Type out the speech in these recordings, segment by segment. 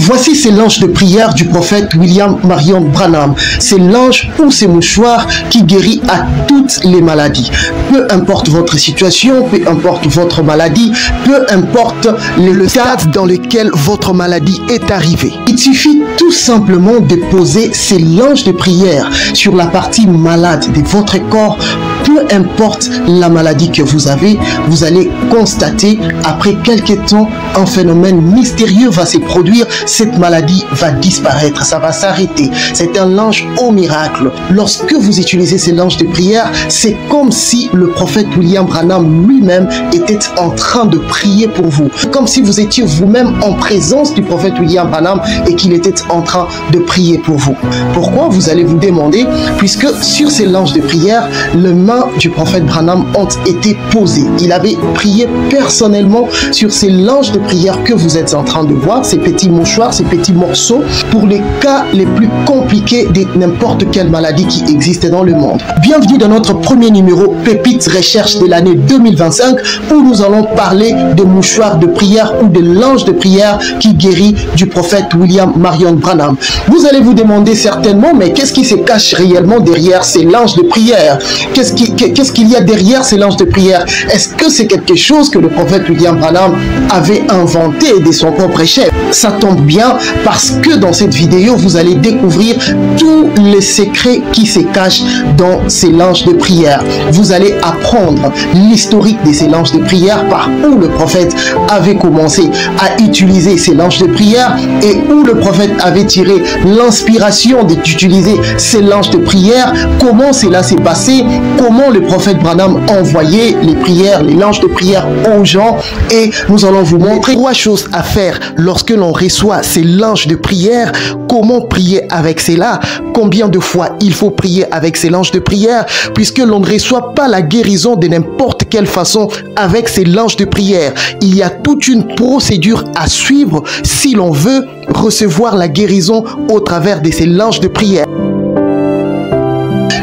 Voici ces langes de prière du prophète William Marion Branham. Ces langes ou ces mouchoirs qui guérit à toutes les maladies. Peu importe votre situation, peu importe votre maladie, peu importe le stade dans lequel votre maladie est arrivée. Il suffit tout simplement de poser ces langes de prière sur la partie malade de votre corps. Peu importe la maladie que vous avez, vous allez constater après quelques temps un phénomène mystérieux va se produire. Cette maladie va disparaître, ça va s'arrêter. C'est un lange au miracle. Lorsque vous utilisez ces langes de prière, c'est comme si le prophète William Branham lui-même était en train de prier pour vous. Comme si vous étiez vous-même en présence du prophète William Branham et qu'il était en train de prier pour vous. Pourquoi? Vous allez vous demander, puisque sur ces langes de prière, les mains du prophète Branham ont été posées. Il avait prié personnellement sur ces langes de prière que vous êtes en train de voir, ces petits mouchoirs, ces petits morceaux, pour les cas les plus compliqués de n'importe quelle maladie qui existe dans le monde. Bienvenue dans notre premier numéro Pépites Recherche de l'année 2025 où nous allons parler de mouchoirs de prière ou de langes de prière qui guérit du prophète William Marion Branham. Vous allez vous demander certainement, mais qu'est-ce qui se cache réellement derrière ces langes de prière? Qu'est-ce qu'il y a derrière ces langes de prière? Est-ce que c'est quelque chose que le prophète William Branham avait inventé de son propre chef? Ça tombe bien parce que dans cette vidéo, vous allez découvrir tous les secrets qui se cachent dans ces langes de prière. Vous allez apprendre l'historique de ces langes de prière, par où le prophète avait commencé à utiliser ces langes de prière et où le prophète avait tiré l'inspiration d'utiliser ces langes de prière, comment cela s'est passé, comment le prophète Branham envoyait les prières, les langes de prière aux gens, et nous allons vous montrer 3 choses à faire lorsque l'on reçoit ces langes de prière, comment prier avec cela, combien de fois il faut prier avec ces langes de prière, puisque l'on ne reçoit pas la guérison de n'importe quelle façon avec ces langes de prière. Il y a toute une procédure à suivre si l'on veut recevoir la guérison au travers de ces langes de prière.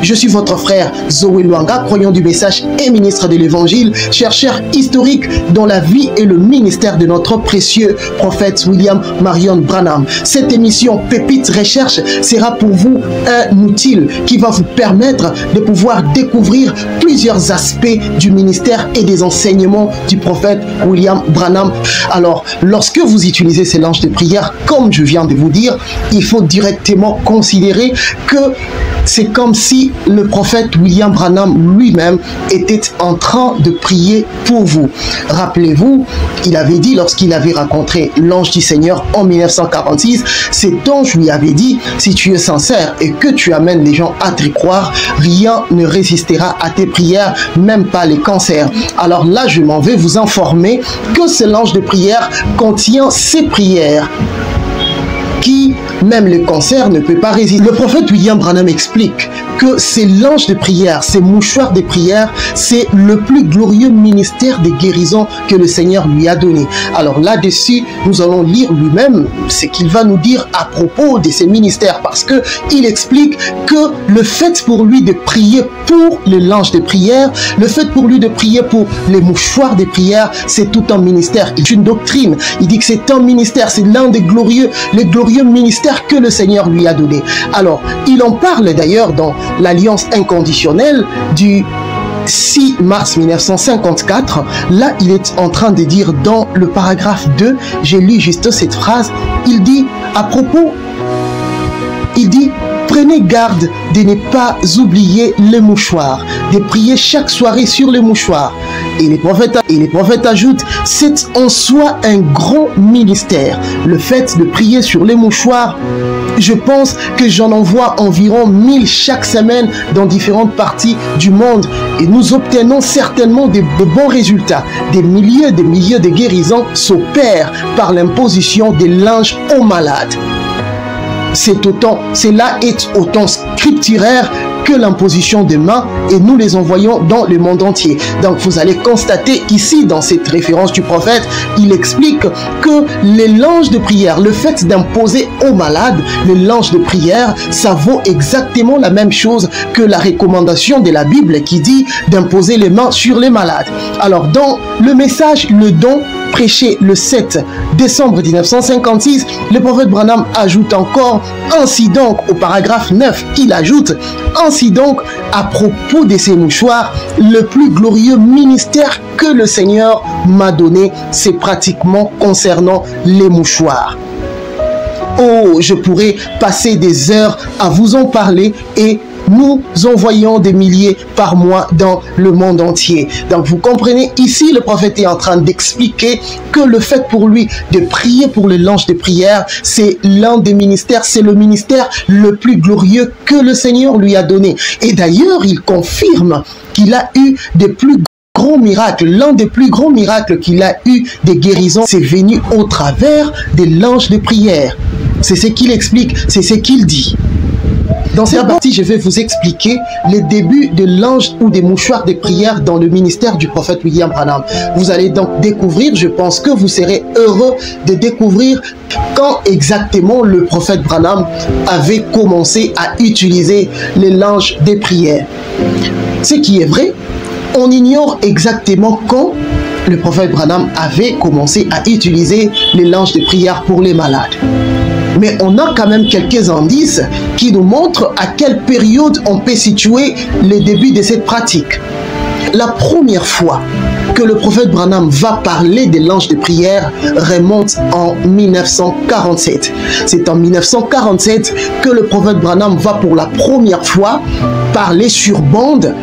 Je suis votre frère Zoé Luanga, croyant du message et ministre de l'évangile, chercheur historique dans la vie et le ministère de notre précieux prophète William Marion Branham. Cette émission Pépites Recherche sera pour vous un outil qui va vous permettre de pouvoir découvrir plusieurs aspects du ministère et des enseignements du prophète William Branham. Alors, lorsque vous utilisez ces langes de prière, comme je viens de vous dire, il faut directement considérer que c'est comme si le prophète William Branham lui-même était en train de prier pour vous. Rappelez-vous, il avait dit lorsqu'il avait rencontré l'ange du Seigneur en 1946, cet ange lui avait dit, si tu es sincère et que tu amènes les gens à te croire, rien ne résistera à tes prières, même pas les cancers. Alors là, je m'en vais vous informer que ce lange de prière contient ces prières qui, même le cancer, ne peut pas résister. Le prophète William Branham explique que ces langes de prière, ces mouchoirs de prière, c'est le plus glorieux ministère de guérison que le Seigneur lui a donné. Alors là-dessus, nous allons lire lui-même ce qu'il va nous dire à propos de ces ministères, parce que il explique que le fait pour lui de prier pour les langes de prière, le fait pour lui de prier pour les mouchoirs de prière, c'est tout un ministère. C'est une doctrine. Il dit que c'est un ministère, c'est l'un des glorieux ministère que le Seigneur lui a donné. Alors, il en parle d'ailleurs dans l'Alliance inconditionnelle du 6 mars 1954. Là, il est en train de dire dans le paragraphe 2, j'ai lu juste cette phrase, il dit à propos, il dit: prenez garde de ne pas oublier les mouchoirs, de prier chaque soirée sur les mouchoirs. Et les prophètes ajoutent, c'est en soi un grand ministère. Le fait de prier sur les mouchoirs, je pense que j'en envoie environ 1000 chaque semaine dans différentes parties du monde. Et nous obtenons certainement de bons résultats. Des milliers de guérisons s'opèrent par l'imposition des langes aux malades. Cela est autant scripturaire que l'imposition des mains, et nous les envoyons dans le monde entier. Donc vous allez constater ici dans cette référence du prophète, il explique que les langes de prière, le fait d'imposer aux malades les langes de prière, ça vaut exactement la même chose que la recommandation de la Bible qui dit d'imposer les mains sur les malades. Alors dans le message, le don prêché le 7 décembre 1956, le prophète Branham ajoute encore, ainsi donc, au paragraphe 9, il ajoute, ainsi donc, à propos de ces mouchoirs, le plus glorieux ministère que le Seigneur m'a donné, c'est pratiquement concernant les mouchoirs. Oh, je pourrais passer des heures à vous en parler et nous en voyons des milliers par mois dans le monde entier. Donc vous comprenez, ici le prophète est en train d'expliquer que le fait pour lui de prier pour le linge de prière, c'est l'un des ministères, c'est le ministère le plus glorieux que le Seigneur lui a donné. Et d'ailleurs, il confirme qu'il a eu des plus grands miracles. L'un des plus grands miracles qu'il a eu des guérisons, c'est venu au travers des linges de prière. C'est ce qu'il explique, c'est ce qu'il dit. Dans cette partie, je vais vous expliquer les débuts de linge ou des mouchoirs de prière dans le ministère du prophète William Branham. Vous allez donc découvrir, je pense que vous serez heureux de découvrir quand exactement le prophète Branham avait commencé à utiliser les linges de prière. Ce qui est vrai, on ignore exactement quand le prophète Branham avait commencé à utiliser les linges de prière pour les malades. Mais on a quand même quelques indices qui nous montrent à quelle période on peut situer les débuts de cette pratique. La première fois que le prophète Branham va parler des linges de prière remonte en 1947. C'est en 1947 que le prophète Branham va pour la première fois parler sur bande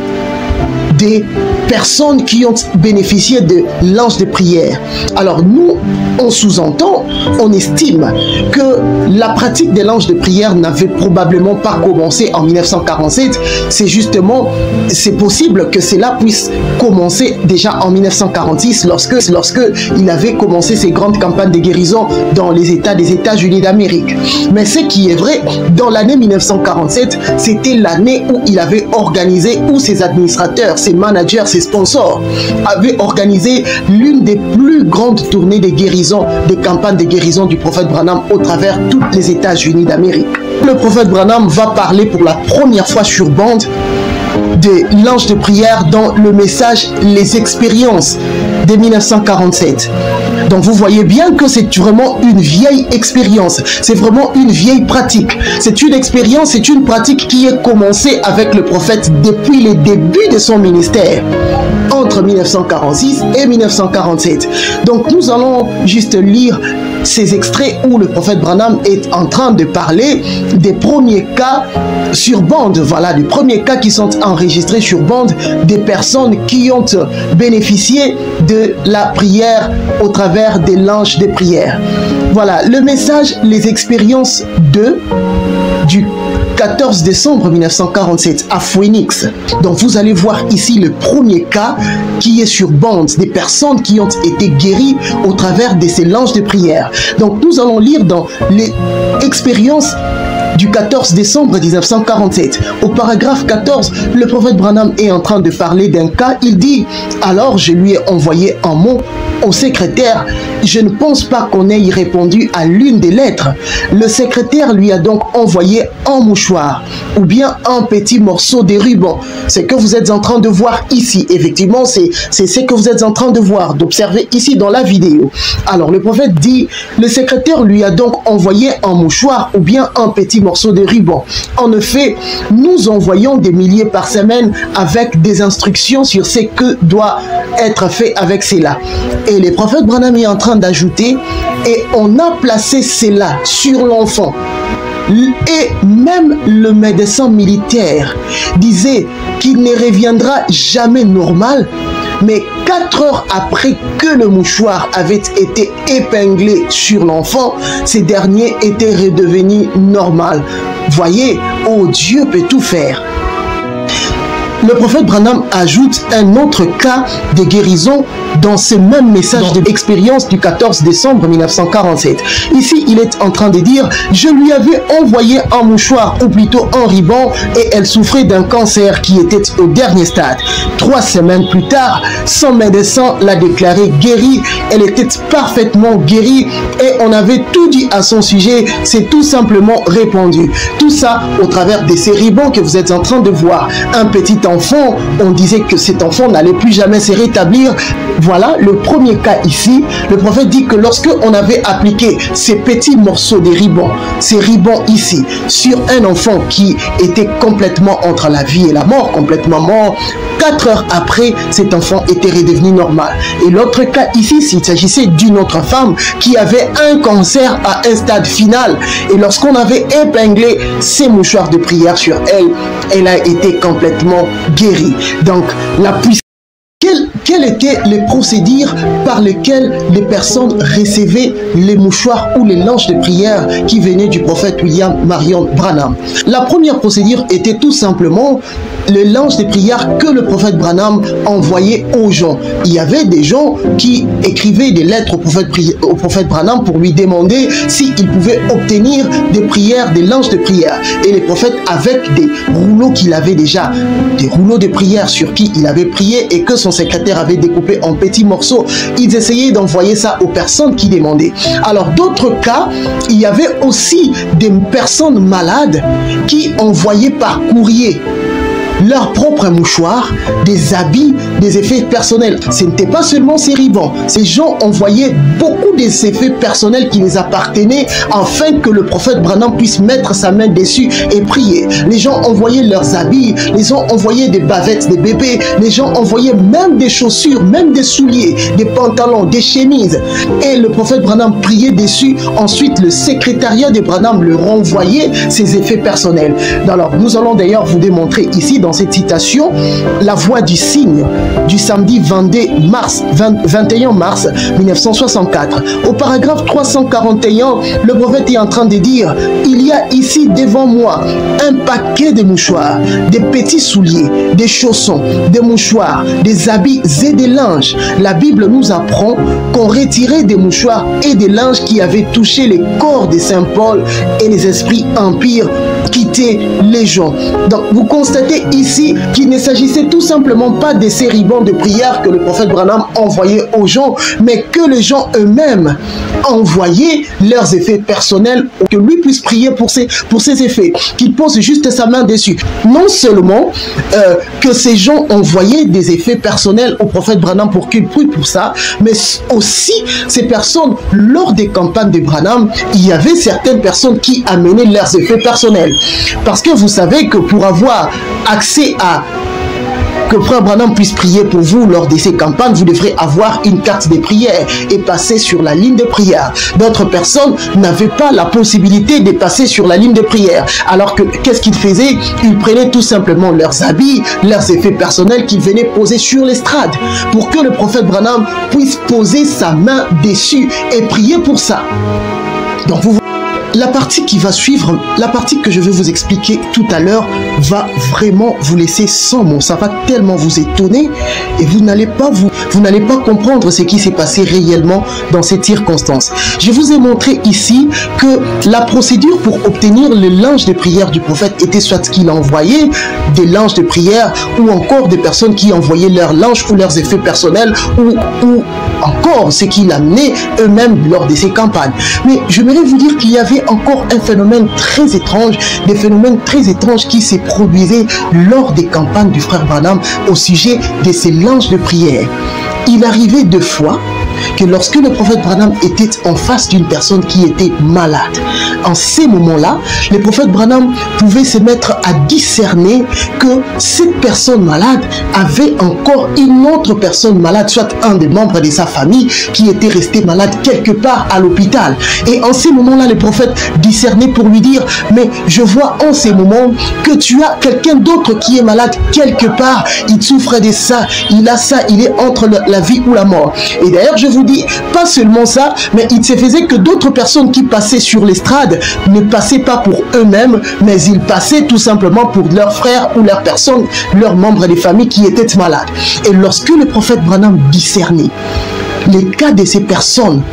des personnes qui ont bénéficié de l'ange de prière. Alors nous, on sous-entend, on estime que la pratique de l'ange de prière n'avait probablement pas commencé en 1947. C'est justement, c'est possible que cela puisse commencer déjà en 1946 lorsque il avait commencé ses grandes campagnes de guérison dans les États des États-Unis d'Amérique. Mais ce qui est vrai, dans l'année 1947, c'était l'année où il avait organisé, où ses administrateurs, ses managers, ses sponsors avaient organisé l'une des plus grandes tournées de guérison, des campagnes de guérison du prophète Branham au travers tous les États-Unis d'Amérique. Le prophète Branham va parler pour la première fois sur bande de l'ange de prière dans le message Les Expériences de 1947. Donc vous voyez bien que c'est vraiment une vieille expérience, c'est vraiment une vieille pratique. C'est une expérience, c'est une pratique qui est commencée avec le prophète depuis les débuts de son ministère, entre 1946 et 1947. Donc nous allons juste lire ces extraits où le prophète Branham est en train de parler des premiers cas sur bande, voilà, des premiers cas qui sont enregistrés sur bande, des personnes qui ont bénéficié de la prière au travers des linges de prière. Voilà, le message, les expériences du 14 décembre 1947 à Phoenix. Donc vous allez voir ici le premier cas qui est sur bande, des personnes qui ont été guéries au travers de ces linges de prière. Donc nous allons lire dans les expériences du 14 décembre 1947. Au paragraphe 14, le prophète Branham est en train de parler d'un cas. Il dit, alors je lui ai envoyé un mot au secrétaire. Je ne pense pas qu'on ait répondu à l'une des lettres. Le secrétaire lui a donc envoyé un mouchoir ou bien un petit morceau de ruban. C'est ce que vous êtes en train de voir ici. Effectivement, c'est ce que vous êtes en train de voir, d'observer ici dans la vidéo. Alors le prophète dit, le secrétaire lui a donc envoyé un mouchoir ou bien un petit morceau de ruban. En effet, nous envoyons des milliers par semaine avec des instructions sur ce que doit être fait avec cela. Et le prophète Branham est en train d'ajouter, et on a placé cela sur l'enfant. Et même le médecin militaire disait qu'il ne reviendra jamais normal, mais 4 heures après que le mouchoir avait été épinglé sur l'enfant, ce dernier était redevenu normal. Voyez, oh, Dieu peut tout faire. Le prophète Branham ajoute un autre cas de guérison dans ce même message d'expérience du 14 décembre 1947. Ici, il est en train de dire, je lui avais envoyé un mouchoir, ou plutôt un ruban, et elle souffrait d'un cancer qui était au dernier stade. 3 semaines plus tard, son médecin l'a déclarée guérie. Elle était parfaitement guérie et on avait tout dit à son sujet. C'est tout simplement répandu. Tout ça au travers de ces rubans que vous êtes en train de voir. Un petit enfant, on disait que cet enfant n'allait plus jamais se rétablir. voilà le premier cas ici. Le prophète dit que lorsque on avait appliqué ces petits morceaux de ribans, ces ribans ici, sur un enfant qui était complètement entre la vie et la mort, complètement mort, 4 heures après, cet enfant était redevenu normal. Et l'autre cas ici, s'il s'agissait d'une autre femme qui avait un cancer à un stade final. Et lorsqu'on avait épinglé ses mouchoirs de prière sur elle, elle a été complètement guérie. Donc, la puissance. Quels étaient les procédures par lesquels les personnes recevaient les mouchoirs ou les langes de prière qui venaient du prophète William Marion Branham? La première procédure était tout simplement les langes de prière que le prophète Branham envoyait aux gens. Il y avait des gens qui écrivaient des lettres au prophète Branham pour lui demander s'il pouvait obtenir des prières, des langes de prière. Et les prophètes, avec des rouleaux qu'il avait déjà, des rouleaux de prière sur qui il avait prié et que son secrétaire avait découpé en petits morceaux, ils essayaient d'envoyer ça aux personnes qui demandaient. Alors d'autres cas, il y avait aussi des personnes malades qui envoyaient par courrier leurs propres mouchoirs, des habits, des effets personnels. Ce n'était pas seulement ces ribans. Ces gens envoyaient beaucoup des effets personnels qui les appartenaient afin que le prophète Branham puisse mettre sa main dessus et prier. Les gens envoyaient leurs habits, les gens envoyaient des bavettes des bébés, les gens envoyaient même des chaussures, même des souliers, des pantalons, des chemises. Et le prophète Branham priait dessus. Ensuite, le secrétariat de Branham leur renvoyait ses effets personnels. Alors, nous allons d'ailleurs vous démontrer ici dans cette citation la voix du cygne du samedi 21 mars 1964. Au paragraphe 341, le prophète est en train de dire: il y a ici devant moi un paquet de mouchoirs, des petits souliers, des chaussons, des mouchoirs, des habits et des linges. La Bible nous apprend qu'on retirait des mouchoirs et des linges qui avaient touché les corps de Saint Paul et les esprits impurs quitter les gens. Donc vous constatez ici qu'il ne s'agissait tout simplement pas de ces ribans de prière que le prophète Branham envoyait aux gens, mais que les gens eux-mêmes envoyaient leurs effets personnels, que lui puisse prier pour ses effets, qu'il pose juste sa main dessus. Non seulement que ces gens envoyaient des effets personnels au prophète Branham pour qu'il prie pour ça, mais aussi ces personnes, lors des campagnes de Branham, il y avait certaines personnes qui amenaient leurs effets personnels. Parce que vous savez que pour avoir accès à que Frère Branham puisse prier pour vous lors de ces campagnes, vous devrez avoir une carte de prière et passer sur la ligne de prière. D'autres personnes n'avaient pas la possibilité de passer sur la ligne de prière. Alors que qu'est-ce qu'ils faisaient? Ils prenaient tout simplement leurs habits, leurs effets personnels qu'ils venaient poser sur l'estrade pour que le prophète Branham puisse poser sa main dessus et prier pour ça. Donc vous la partie qui va suivre, la partie que je vais vous expliquer tout à l'heure, va vraiment vous laisser sans mots. Ça va tellement vous étonner et vous n'allez pas comprendre ce qui s'est passé réellement dans cette circonstance. Je vous ai montré ici que la procédure pour obtenir le linge de prière du prophète était soit qu'il envoyait des linges de prière ou encore des personnes qui envoyaient leurs linges ou leurs effets personnels ou encore ce qu'il amenait eux-mêmes lors de ces campagnes. Mais j'aimerais vous dire qu'il y avait encore un phénomène très étrange, des phénomènes très étranges qui s'est produisaient lors des campagnes du frère Branham au sujet de ces langes de prière. Il arrivait 2 fois que lorsque le prophète Branham était en face d'une personne qui était malade, en ces moments-là, le prophète Branham pouvait se mettre à discerner que cette personne malade avait encore une autre personne malade, soit un des membres de sa famille qui était resté malade quelque part à l'hôpital. Et en ces moments-là, le prophète discernait pour lui dire: mais je vois en ces moments que tu as quelqu'un d'autre qui est malade quelque part, il souffre de ça, il a ça, il est entre la vie ou la mort. Et d'ailleurs, je vous dis, pas seulement ça, mais il se faisait que d'autres personnes qui passaient sur l'estrade ne passaient pas pour eux-mêmes, mais ils passaient tout simplement pour leurs frères ou leurs personnes, leurs membres des familles qui étaient malades. Et lorsque le prophète Branham discernait les cas de ces personnes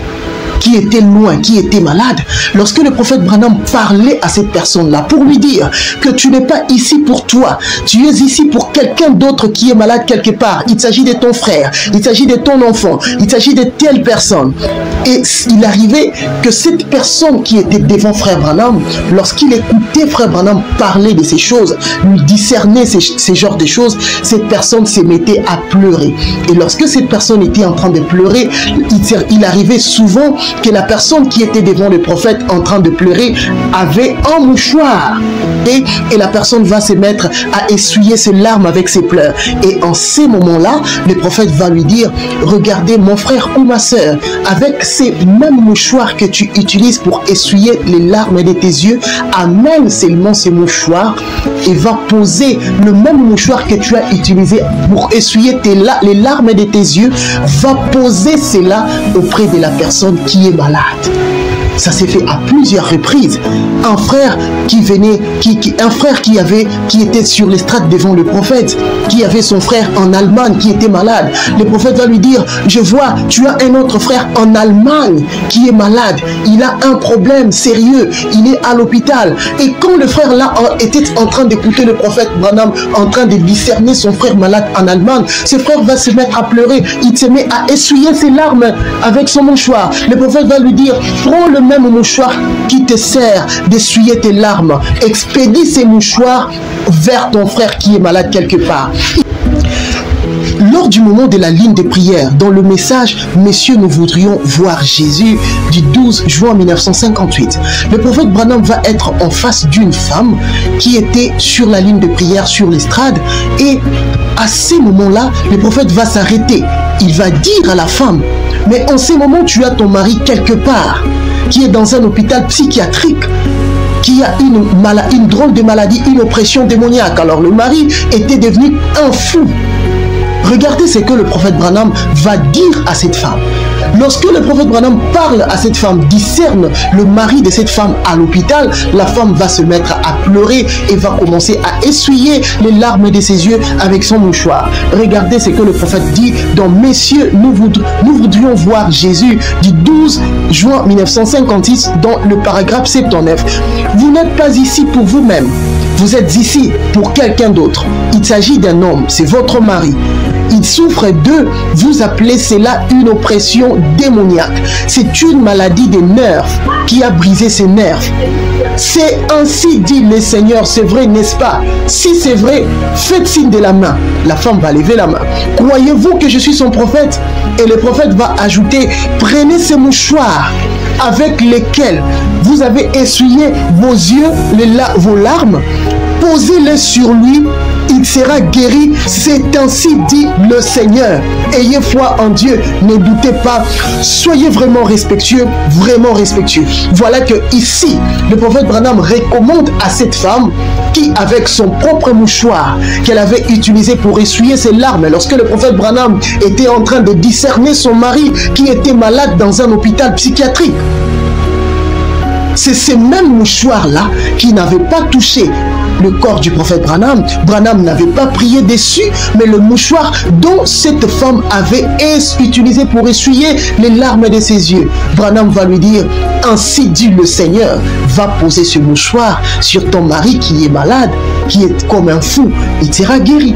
qui était loin, qui était malade, lorsque le prophète Branham parlait à cette personne-là pour lui dire que tu n'es pas ici pour toi, tu es ici pour quelqu'un d'autre qui est malade quelque part. Il s'agit de ton frère, il s'agit de ton enfant, il s'agit de telle personne. Et il arrivait que cette personne qui était devant frère Branham, lorsqu'il écoutait frère Branham parler de ces choses, lui discerner ces genres de choses, cette personne se mettait à pleurer. Et lorsque cette personne était en train de pleurer, il arrivait souvent que la personne qui était devant le prophète en train de pleurer avait un mouchoir. Et la personne va se mettre à essuyer ses larmes avec ses pleurs. Et en ces moments-là, le prophète va lui dire, regardez mon frère ou ma soeur, avec ces mêmes mouchoirs que tu utilises pour essuyer les larmes de tes yeux, amène seulement ces mouchoirs et va poser le même mouchoir que tu as utilisé pour essuyer les larmes de tes yeux, va poser cela auprès de la personne qui est malade. Ça s'est fait à plusieurs reprises. Un frère qui venait, qui était sur l'estrade devant le prophète, qui avait son frère en Allemagne qui était malade. Le prophète va lui dire, je vois, tu as un autre frère en Allemagne qui est malade. Il a un problème sérieux. Il est à l'hôpital. Et quand le frère là était en train d'écouter le prophète Branham, en train de discerner son frère malade en Allemagne, ce frère va se mettre à pleurer. Il se met à essuyer ses larmes avec son mouchoir. Le prophète va lui dire, prends le même mouchoir qui te sert d'essuyer tes larmes. Expédie ces mouchoirs vers ton frère qui est malade quelque part. Lors du moment de la ligne de prière, dans le message « Messieurs, nous voudrions voir Jésus » du 12 juin 1958, le prophète Branham va être en face d'une femme qui était sur la ligne de prière, sur l'estrade, et à ces moments-là, le prophète va s'arrêter. Il va dire à la femme, « Mais en ces moments, tu as ton mari quelque part, qui est dans un hôpital psychiatrique, qui a une drôle de maladie, une oppression démoniaque. » Alors le mari était devenu un fou. Regardez ce que le prophète Branham va dire à cette femme. Lorsque le prophète Branham parle à cette femme, discerne le mari de cette femme à l'hôpital, la femme va se mettre à pleurer et va commencer à essuyer les larmes de ses yeux avec son mouchoir. Regardez ce que le prophète dit dans « Messieurs, nous voudrions voir Jésus » du 12 juin 1956 dans le paragraphe 79. Vous n'êtes pas ici pour vous-même. Vous êtes ici pour quelqu'un d'autre. Il s'agit d'un homme, c'est votre mari. Il souffre de, vous appelez cela une oppression démoniaque. C'est une maladie des nerfs qui a brisé ses nerfs. C'est ainsi dit le Seigneur, c'est vrai, n'est-ce pas? Si c'est vrai, faites signe de la main. La femme va lever la main. Croyez-vous que je suis son prophète? Et le prophète va ajouter, prenez ces mouchoirs avec lesquels vous avez essuyé vos yeux, vos larmes, posez-les sur lui, il sera guéri. C'est ainsi dit le Seigneur. Ayez foi en Dieu, ne doutez pas, soyez vraiment respectueux, vraiment respectueux. Voilà que ici, le prophète Branham recommande à cette femme qui, avec son propre mouchoir qu'elle avait utilisé pour essuyer ses larmes, lorsque le prophète Branham était en train de discerner son mari qui était malade dans un hôpital psychiatrique, c'est ces mêmes mouchoirs-là qui n'avaient pas touché le corps du prophète Branham. Branham n'avait pas prié dessus, mais le mouchoir dont cette femme avait utilisé pour essuyer les larmes de ses yeux. Branham va lui dire, ainsi dit le Seigneur, va poser ce mouchoir sur ton mari qui est malade, qui est comme un fou, il sera guéri.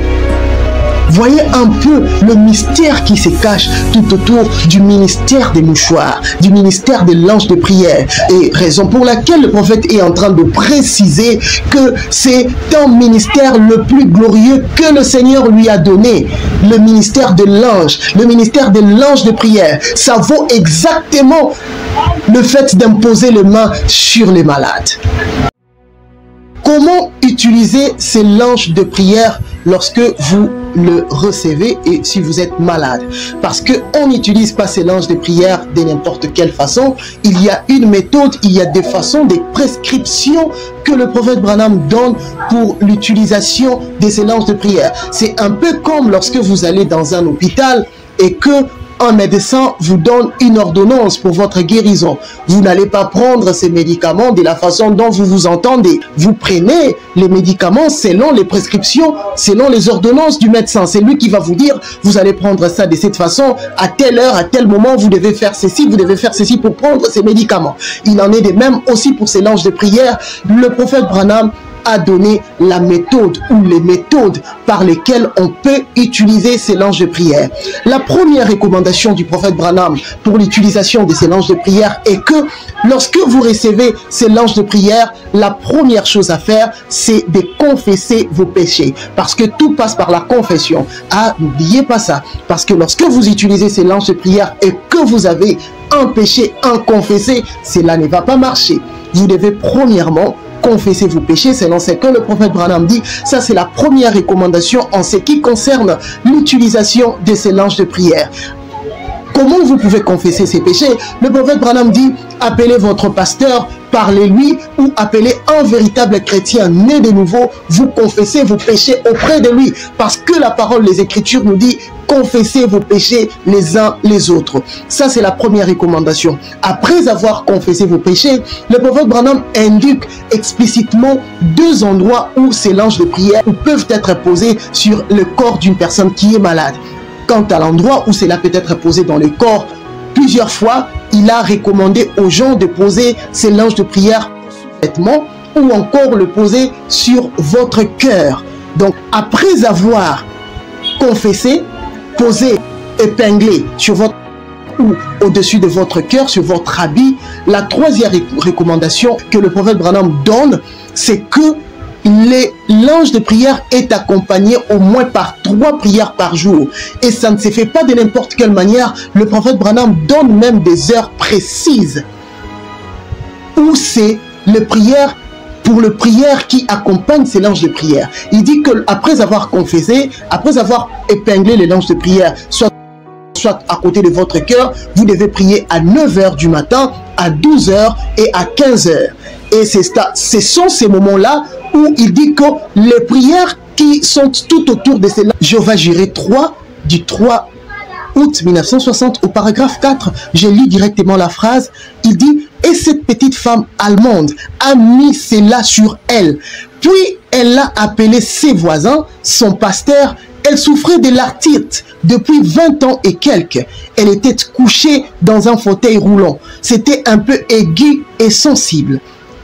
Voyez un peu le mystère qui se cache tout autour du ministère des mouchoirs, du ministère de l'ange de prière. Et raison pour laquelle le prophète est en train de préciser que c'est un ministère le plus glorieux que le Seigneur lui a donné. Le ministère de l'ange, le ministère de l'ange de prière. Ça vaut exactement le fait d'imposer les mains sur les malades. Comment utiliser ces langes de prière lorsque vous le recevez et si vous êtes malade? Parce qu'on n'utilise pas ces langes de prière de n'importe quelle façon. Il y a une méthode, il y a des façons, des prescriptions que le prophète Branham donne pour l'utilisation de ces langes de prière. C'est un peu comme lorsque vous allez dans un hôpital et que un médecin vous donne une ordonnance pour votre guérison. Vous n'allez pas prendre ces médicaments de la façon dont vous vous entendez. Vous prenez les médicaments selon les prescriptions, selon les ordonnances du médecin. C'est lui qui va vous dire, vous allez prendre ça de cette façon, à telle heure, à tel moment, vous devez faire ceci, vous devez faire ceci pour prendre ces médicaments. Il en est de même aussi pour ces langes de prière. Le prophète Branham a donné la méthode ou les méthodes par lesquelles on peut utiliser ces langes de prière. La première recommandation du prophète Branham pour l'utilisation de ces langes de prière est que lorsque vous recevez ces langes de prière, la première chose à faire, c'est de confesser vos péchés. Parce que tout passe par la confession. Ah, n'oubliez pas ça. Parce que lorsque vous utilisez ces langes de prière et que vous avez un péché inconfessé, cela ne va pas marcher. Vous devez premièrement confessez vos péchés, selon ce que le prophète Branham dit. Ça, c'est la première recommandation en ce qui concerne l'utilisation de ces langes de prière. Comment vous pouvez confesser ces péchés? Le prophète Branham dit, appelez votre pasteur, parlez-lui, ou appelez un véritable chrétien né de nouveau, vous confessez vos péchés auprès de lui. Parce que la parole des Écritures nous dit, confessez vos péchés les uns les autres. Ça, c'est la première recommandation. Après avoir confessé vos péchés, le prophète Branham indique explicitement deux endroits où ces langes de prière peuvent être posés sur le corps d'une personne qui est malade. Quant à l'endroit où cela peut être posé dans le corps, plusieurs fois, il a recommandé aux gens de poser ces langes de prière sous-vêtements ou encore le poser sur votre cœur. Donc, après avoir confessé, posé, épinglé sur votre ou au-dessus de votre cœur, sur votre habit, la troisième recommandation que le prophète Branham donne, c'est que les langes de prière est accompagné au moins par 3 prières par jour. Et ça ne se fait pas de n'importe quelle manière. Le prophète Branham donne même des heures précises où c'est les prières pour le prière qui accompagne ces langes de prière. Il dit que après avoir confessé, après avoir épinglé les langes de prière, soit à côté de votre cœur, vous devez prier à 9 h du matin, à 12 h et à 15 h. Et ce sont ces moments-là où il dit que les prières qui sont tout autour de ces langes, Jéhovah Jireh 3, du 3 août 1960, au paragraphe 4, je lis directement la phrase, il dit « Et cette petite femme allemande a mis cela sur elle, puis elle l'a appelé ses voisins, son pasteur. Elle souffrait de l'arthrite depuis 20 ans et quelques. Elle était couchée dans un fauteuil roulant. C'était un peu aigu et sensible.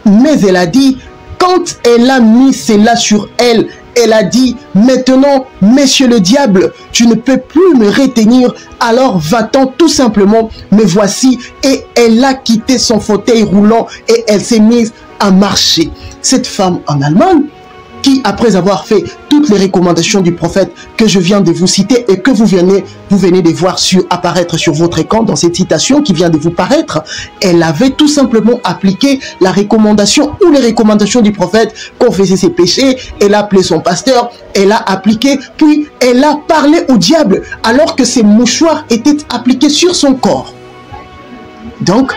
Mais elle a dit, quand elle a mis cela sur elle, elle a dit, maintenant, monsieur le diable, tu ne peux plus me retenir, alors va-t'en tout simplement, me voici. Et elle a quitté son fauteuil roulant et elle s'est mise à marcher. Cette femme en Allemagne, qui, après avoir fait toutes les recommandations du prophète que je viens de vous citer et que vous venez de voir apparaître sur votre écran dans cette citation qui vient de vous paraître, elle avait tout simplement appliqué la recommandation ou les recommandations du prophète, confessé ses péchés, elle a appelé son pasteur, elle a appliqué, puis elle a parlé au diable alors que ses mouchoirs étaient appliqués sur son corps. Donc,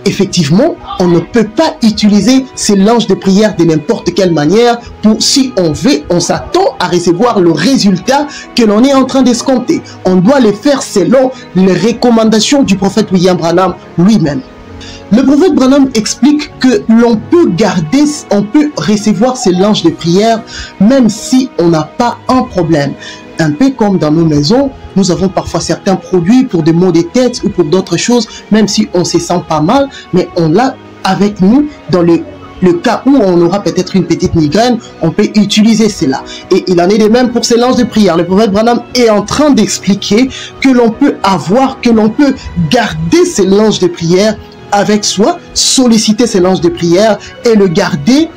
effectivement, on ne peut pas utiliser ces langes de prière de n'importe quelle manière pour, si on veut, on s'attend à recevoir le résultat que l'on est en train d'escompter. On doit le faire selon les recommandations du prophète William Branham lui-même. Le prophète Branham explique que l'on peut garder, on peut recevoir ces langes de prière même si on n'a pas un problème. Un peu comme dans nos maisons, nous avons parfois certains produits pour des maux de tête ou pour d'autres choses, même si on se sent pas mal, mais on l'a avec nous dans le cas où on aura peut-être une petite migraine, on peut utiliser cela. Et il en est de même pour ces langes de prière. Le prophète Branham est en train d'expliquer que l'on peut avoir, que l'on peut garder ces langes de prière avec soi, solliciter ces langes de prière et le garder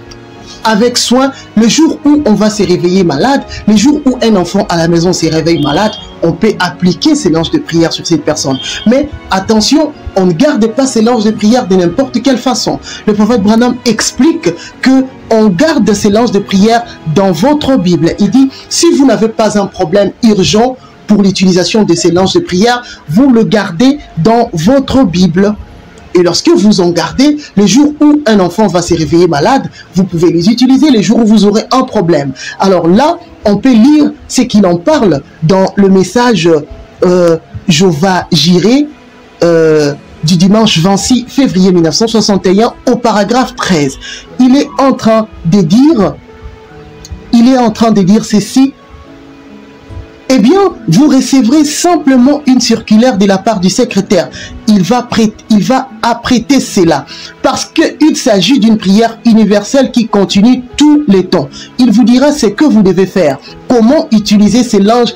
avec soin. Le jour où on va se réveiller malade, le jour où un enfant à la maison se réveille malade, on peut appliquer ces langes de prière sur cette personne. Mais attention, on ne garde pas ces langes de prière de n'importe quelle façon. Le prophète Branham explique que on garde ces langes de prière dans votre Bible. Il dit, si vous n'avez pas un problème urgent pour l'utilisation de ces langes de prière, vous le gardez dans votre Bible. Et lorsque vous en gardez, le jour où un enfant va se réveiller malade, vous pouvez les utiliser les jours où vous aurez un problème. Alors là, on peut lire ce qu'il en parle dans le message Jova Jiré du dimanche 26 février 1961 au paragraphe 13. Il est en train de dire ceci. Eh bien, vous recevrez simplement une circulaire de la part du secrétaire. Il va apprêter cela. Parce qu'il s'agit d'une prière universelle qui continue tous les temps. Il vous dira ce que vous devez faire. Comment utiliser ces langues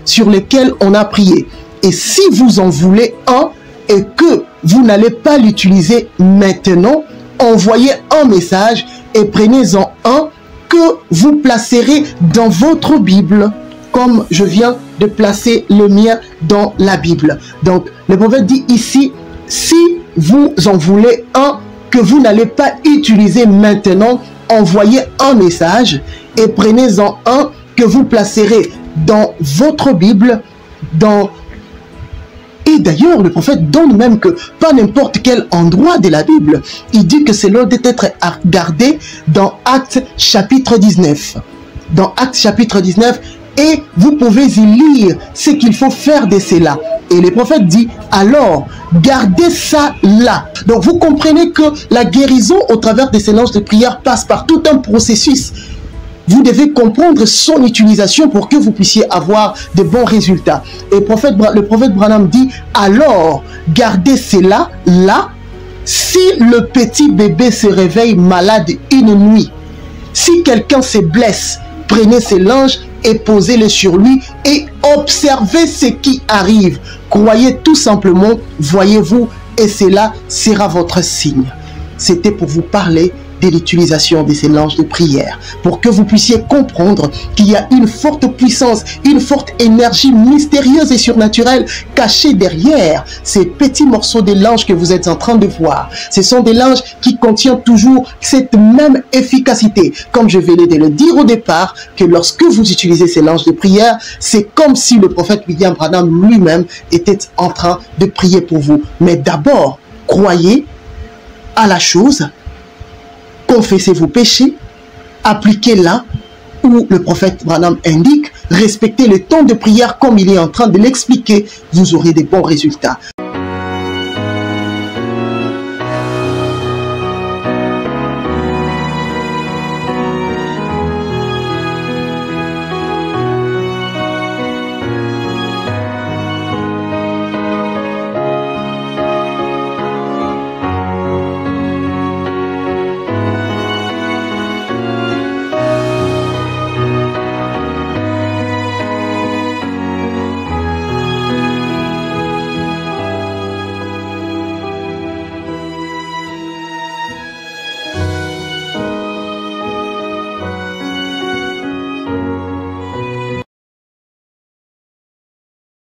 sur lesquelles on a prié. Et si vous en voulez un et que vous n'allez pas l'utiliser maintenant, envoyez un message et prenez-en un que vous placerez dans votre Bible, comme je viens de placer le mien dans la Bible. Donc, le prophète dit ici, si vous en voulez un que vous n'allez pas utiliser maintenant, envoyez un message et prenez-en un que vous placerez dans votre Bible, Et d'ailleurs, le prophète donne même que pas n'importe quel endroit de la Bible. Il dit que cela doit être gardé dans Actes chapitre 19. Dans Actes chapitre 19, et vous pouvez y lire ce qu'il faut faire de cela. Et le prophète dit, alors, gardez ça là. Donc vous comprenez que la guérison au travers de ces langues de prière passe par tout un processus. Vous devez comprendre son utilisation pour que vous puissiez avoir de bons résultats. Et le prophète Branham dit, alors, gardez cela là. Si le petit bébé se réveille malade une nuit, si quelqu'un se blesse, prenez ces langues et posez-les sur lui et observez ce qui arrive. Croyez tout simplement, voyez-vous, et cela sera votre signe. C'était pour vous parler de l'utilisation de ces langues de prière, pour que vous puissiez comprendre qu'il y a une forte puissance, une forte énergie mystérieuse et surnaturelle cachée derrière ces petits morceaux de langues que vous êtes en train de voir. Ce sont des langues qui contiennent toujours cette même efficacité. Comme je venais de le dire au départ, que lorsque vous utilisez ces langues de prière, c'est comme si le prophète William Branham lui-même était en train de prier pour vous. Mais d'abord, croyez à la chose, confessez vos péchés, appliquez là où le prophète Branham indique, respectez le temps de prière comme il est en train de l'expliquer, vous aurez des bons résultats.